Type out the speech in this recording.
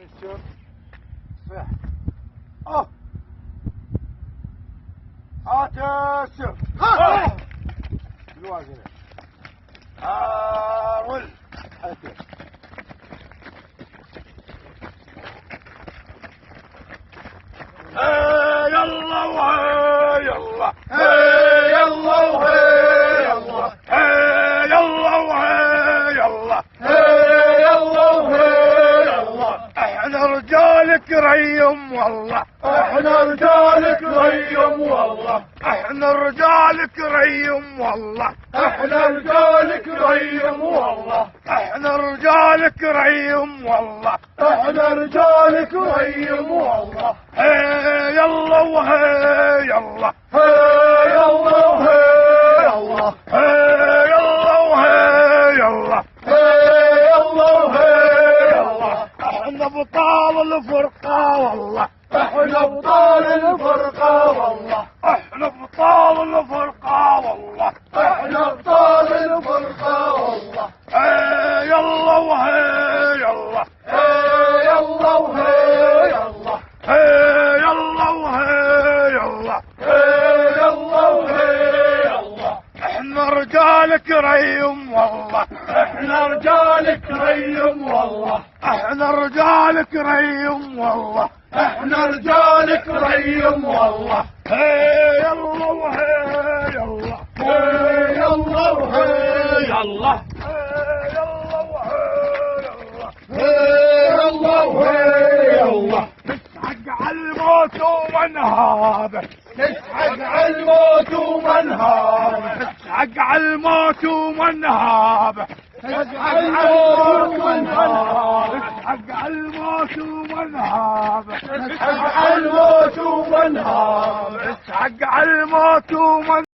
الشر صح. اه هات الشر هات الوازنة حاول حتى يلا وهي يلا يلا وهي يلا يلا وهي يلا يلا وهي يلا احنا رجالك ريم والله احنا رجالك ريم والله احنا رجالك ريم والله احنا رجالك ريم والله احنا رجالك ريم والله احنا رجالك ريم والله يلا وهي يلا يلا وهي يلا يلا وهي يلا يلا وهي يلا احنا بطال الفرقة والله احنا بطال الفرقة والله احنا بطال الفرقة والله احنا بطال الفرقة والله يلا وهي يلا يلا وهي يلا يلا وهي يلا يلا وهي يلا احنا رجالك ريم والله احنا رجالك ريم والله احنا رجالك ريم والله احنا رجالك ريم والله يلا وهي يلا يلا وهي يلا يلا وهي يلا يلا وهي يلا نسحق على الموت ومنهابه نسحق على الموت ومنهابه نسحق على الموت ومنهابه نسحق على الموت ومنهابه نسحق على الموت ومنهابه نسحق على الموت ومنهابه نسحق على الموت ومنهابه